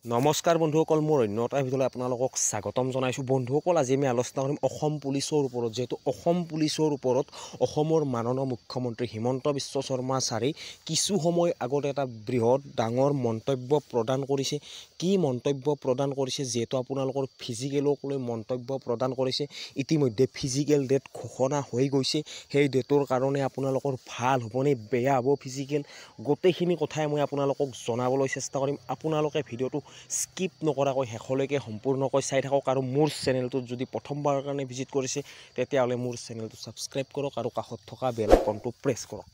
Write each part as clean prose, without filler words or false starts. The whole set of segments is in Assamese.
নমস্কাৰ বন্ধুসকল, মোৰ অন্য এটা ভিডিঅ'লৈ আপোনালোকক স্বাগতম জনাইছোঁ। বন্ধুসকল, আজি আমি আলোচনা কৰিম অসম পুলিচৰ ওপৰত। যিহেতু অসম পুলিচৰ ওপৰত অসমৰ মাননীয় মুখ্যমন্ত্ৰী হিমন্ত বিশ্ব শৰ্মা ছাৰে কিছু সময় আগত এটা বৃহৎ ডাঙৰ মন্তব্য প্ৰদান কৰিছে। কি মন্তব্য প্ৰদান কৰিছে? যিহেতু আপোনালোকৰ ফিজিকেলক লৈ মন্তব্য প্ৰদান কৰিছে। ইতিমধ্যে ফিজিকেল ডেট ঘোষণা হৈ গৈছে। সেই ডেটৰ কাৰণে আপোনালোকৰ ভাল হ'বনে বেয়া হ'ব ফিজিকেল, গোটেইখিনি কথাই মই আপোনালোকক জনাবলৈ চেষ্টা কৰিম। আপোনালোকে ভিডিঅ'টো স্কিপ নকৰাকৈ শেষলৈকে সম্পূৰ্ণকৈ চাই থাকক। আৰু মোৰ চেনেলটোত যদি প্ৰথমবাৰৰ কাৰণে ভিজিট কৰিছে তেতিয়াহ'লে মোৰ চেনেলটো ছাবস্ক্ৰাইব কৰক আৰু কাষত থকা বেল আইকনটো প্ৰেছ কৰক।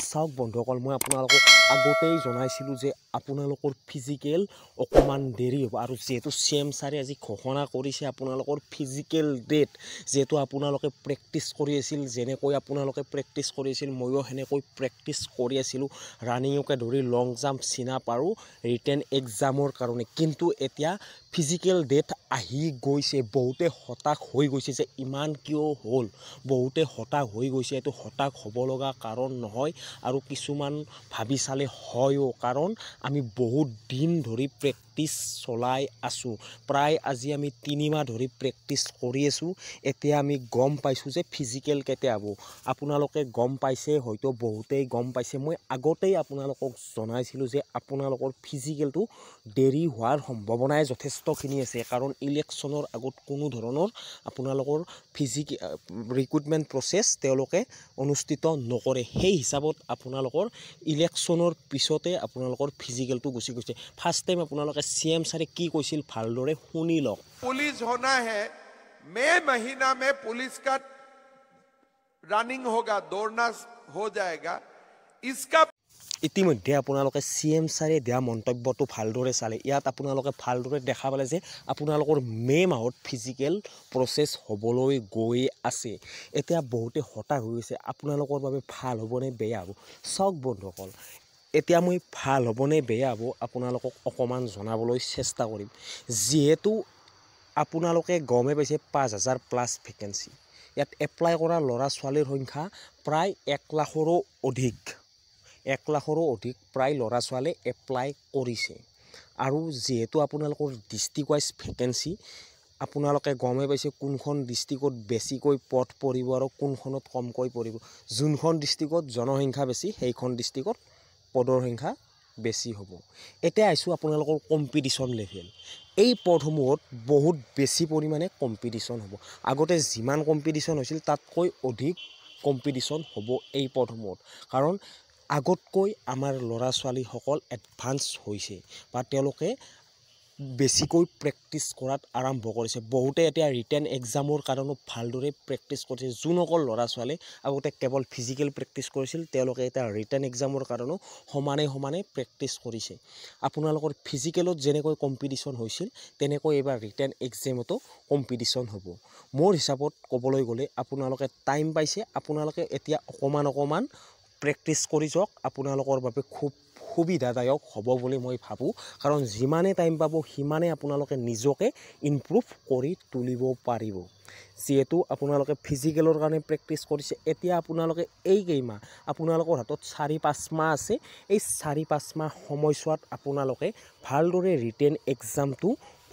চাওক বন্ধুসকল, মই আপোনালোকক আগতেই জনাইছিলোঁ যে আপোনালোকৰ ফিজিকেল অকণমান দেৰি হ'ব। আৰু যিহেতু CM ছাৰে আজি ঘোষণা কৰিছে আপোনালোকৰ ফিজিকেল ডেট, যিহেতু আপোনালোকে প্ৰেক্টিছ কৰি আছিল, যেনেকৈ আপোনালোকে প্ৰেক্টিছ কৰি আছিল ময়ো সেনেকৈ প্ৰেক্টিছ কৰি আছিলোঁ, ৰানিঙকে ধৰি লং জাম্প, চিনাপ আৰু ৰিটেন এক্সামৰ কাৰণে। কিন্তু এতিয়া ফিজিকেল ডেট আহি গৈছে। বহুতে হতাশ হৈ গৈছে যে ইমান কিয় হ'ল, বহুতে হতাশ হৈ গৈছে। এইটো হতাশ হ'ব লগা কাৰণ নহয়, আৰু কিছুমান ভাবি চালে হয়ও, কাৰণ আমি বহুত দিন ধৰি প্ৰেক্টিছ চলাই আছোঁ। প্ৰায় আজি আমি 3 মাহ ধৰি প্ৰেক্টিছ কৰি আছোঁ। এতিয়া আমি গম পাইছোঁ যে ফিজিকেল কেতিয়া হ'ব। আপোনালোকে গম পাইছে, হয়তো বহুতেই গম পাইছে। মই আগতেই আপোনালোকক জনাইছিলোঁ যে আপোনালোকৰ ফিজিকেলটো দেৰি হোৱাৰ সম্ভাৱনাই যথেষ্টখিনি আছে, কাৰণ ইলেকশ্যনৰ আগত কোনো ধৰণৰ আপোনালোকৰ ৰিক্ৰুটমেণ্ট প্ৰচেছ তেওঁলোকে অনুষ্ঠিত নকৰে। সেই হিচাপত আপোনালোকৰ ইলেকশ্যনৰ পিছতে আপোনালোকৰ ফিজিকেলটো গুচি গৈছে। ফাৰ্ষ্ট টাইম আপোনালোকে CM ছাৰে কি কৈছিল ভালদৰে শুনি লওক। पुलिस होना है, मई महीना में पुलिस का रनिंग होगा, दौड़ना हो जाएगा। इसका ইতিমধ্যে আপোনালোকে CM ছাৰে দিয়া মন্তব্যটো ভালদৰে চালে। ইয়াত আপোনালোকে ভালদৰে দেখা পালে যে আপোনালোকৰ মে' মাহত ফিজিকেল প্ৰচেছ হ'বলৈ গৈ আছে। এতিয়া বহুতে হতাশ হৈ গৈছে, আপোনালোকৰ বাবে ভাল হ'বনে বেয়া হ'ব? চাওক বন্ধুসকল, এতিয়া মই ভাল হ'বনে বেয়া হ'ব আপোনালোকক অকণমান জনাবলৈ চেষ্টা কৰিম। যিহেতু আপোনালোকে গমে পাইছে 5,000+ ভেকেঞ্চি, ইয়াত এপ্লাই কৰা ল'ৰা ছোৱালীৰ সংখ্যা প্ৰায় 1 লাখৰো অধিক। 1 লাখৰো অধিক প্ৰায় ল'ৰা ছোৱালীয়ে এপ্লাই কৰিছে। আৰু যিহেতু আপোনালোকৰ ডিষ্ট্ৰিক্ট ৱাইজ ভেকেঞ্চি, আপোনালোকে গমে পাইছে কোনখন ডিষ্ট্ৰিক্টত বেছিকৈ পদ পৰিব আৰু কোনখনত কমকৈ পৰিব। যোনখন ডিষ্ট্ৰিক্টত জনসংখ্যা বেছি সেইখন ডিষ্ট্ৰিক্টত পদৰ সংখ্যা বেছি হ'ব। এতিয়া আহিছোঁ আপোনালোকৰ কম্পিটিশ্যন লেভেল। এই পদসমূহত বহুত বেছি পৰিমাণে কম্পিটিশ্যন হ'ব। আগতে যিমান কম্পিটিশ্যন হৈছিল তাতকৈ অধিক কম্পিটিশ্যন হ'ব এই পদসমূহত, কাৰণ আগতকৈ আমাৰ ল'ৰা ছোৱালীসকল এডভান্স হৈছে বা তেওঁলোকে বেছিকৈ প্ৰেক্টিছ কৰাত আৰম্ভ কৰিছে। বহুতে এতিয়া ৰিটেন এক্সামৰ কাৰণেও ভালদৰে প্ৰেক্টিছ কৰিছে। যোনসকল ল'ৰা ছোৱালী আগতে কেৱল ফিজিকেল প্ৰেক্টিছ কৰিছিল তেওঁলোকে এতিয়া ৰিটেন এক্সামৰ কাৰণেও সমানে সমানে প্ৰেক্টিছ কৰিছে। আপোনালোকৰ ফিজিকেলত যেনেকৈ কম্পিটিশ্যন হৈছিল তেনেকৈ এইবাৰ ৰিটেন এক্সামতো কম্পিটিশ্যন হ'ব। মোৰ হিচাপত ক'বলৈ গ'লে আপোনালোকে টাইম পাইছে, আপোনালোকে এতিয়া অকণমান প্ৰেক্টিছ কৰি যাওক। আপোনালোকৰ বাবে খুব সুবিধাদায়ক হ'ব বুলি মই ভাবোঁ, কাৰণ যিমানে টাইম পাব সিমানে আপোনালোকে নিজকে ইমপ্ৰুভ কৰি তুলিব পাৰিব। যিহেতু আপোনালোকে ফিজিকেলৰ কাৰণে প্ৰেক্টিছ কৰিছে, এতিয়া আপোনালোকে এই কেইমাহ আপোনালোকৰ হাতত 4-5 মাহ আছে। এই 4-5 মাহ সময়ছোৱাত আপোনালোকে ভালদৰে ৰিটেন এক্সামটো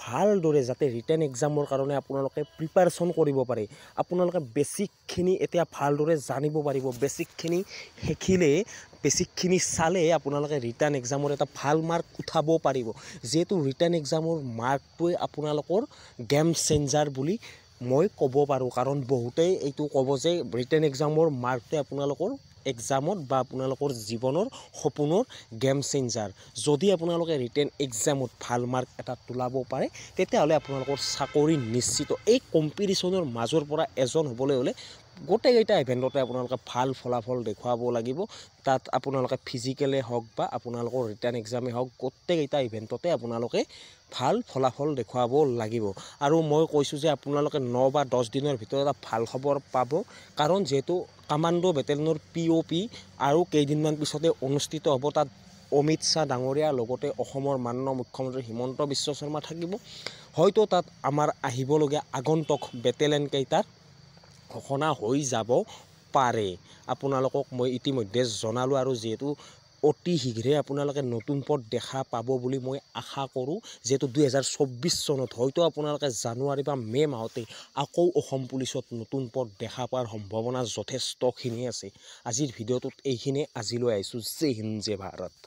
ভালদৰে, যাতে ৰিটেন এক্সামৰ কাৰণে আপোনালোকে প্ৰিপাৰেশ্যন কৰিব পাৰে। আপোনালোকে বেছিকখিনি এতিয়া ভালদৰে জানিব পাৰিব। বেছিকখিনি শিকিলে, বেছিকখিনি চালে আপোনালোকে ৰিটাৰ্ণ এক্সামৰ এটা ভাল মাৰ্ক উঠাব পাৰিব। যিহেতু ৰিটাৰ্ণ এক্সামৰ মাৰ্কটোৱে আপোনালোকৰ গেম চেঞ্জাৰ বুলি মই ক'ব পাৰোঁ, কাৰণ বহুতেই এইটো ক'ব যে ৰিটাৰ্ণ এক্সামৰ মাৰ্কটোৱে আপোনালোকৰ এক্সামত বা আপোনালোকৰ জীৱনৰ সপোনৰ গেম চেঞ্জাৰ। যদি আপোনালোকে ৰিটেন এক্সামত ভাল মাৰ্ক এটা তোলাব পাৰে তেতিয়াহ'লে আপোনালোকৰ চাকৰি নিশ্চিত। এই কম্পিটিশ্যনৰ মাজৰ পৰা এজন হ'বলৈ হ'লে গোটেইকেইটা ইভেণ্টতে আপোনালোকে ভাল ফলাফল দেখুৱাব লাগিব। তাত আপোনালোকে ফিজিকেলে হওক বা আপোনালোকৰ ৰিটাৰ্ণ এক্সামেই হওক, গোটেইকেইটা ইভেণ্টতে আপোনালোকে ভাল ফলাফল দেখুৱাব লাগিব। আৰু মই কৈছোঁ যে আপোনালোকে 9 বা 10 দিনৰ ভিতৰত এটা ভাল খবৰ পাব, কাৰণ যিহেতু কামাণ্ডো বেটেলিয়নৰ POP আৰু কেইদিনমান পিছতে অনুষ্ঠিত হ'ব। তাত অমিত শ্বাহ ডাঙৰীয়াৰ লগতে অসমৰ মাননীয় মুখ্যমন্ত্ৰী হিমন্ত বিশ্ব শৰ্মা থাকিব। হয়তো তাত আমাৰ আহিবলগীয়া আগন্তুক বেটেলিয়ন কেইটাৰ ঘোষণা হৈ যাব পাৰে। আপোনালোকক মই ইতিমধ্যে জনালোঁ। আৰু যিহেতু অতি শীঘ্ৰে আপোনালোকে নতুন পদ দেখা পাব বুলি মই আশা কৰোঁ যেহেতু 2024 চনত হয়তো আপোনালোকে জানুৱাৰী বা মে' মাহতে আকৌ অসম পুলিচত নতুন পদ দেখা পোৱাৰ সম্ভাৱনা যথেষ্টখিনি আছে আজিৰ ভিডিঅ'টোত এইখিনিয়ে আজিলৈ আহিছোঁ জয় হিন্দ জয় ভাৰত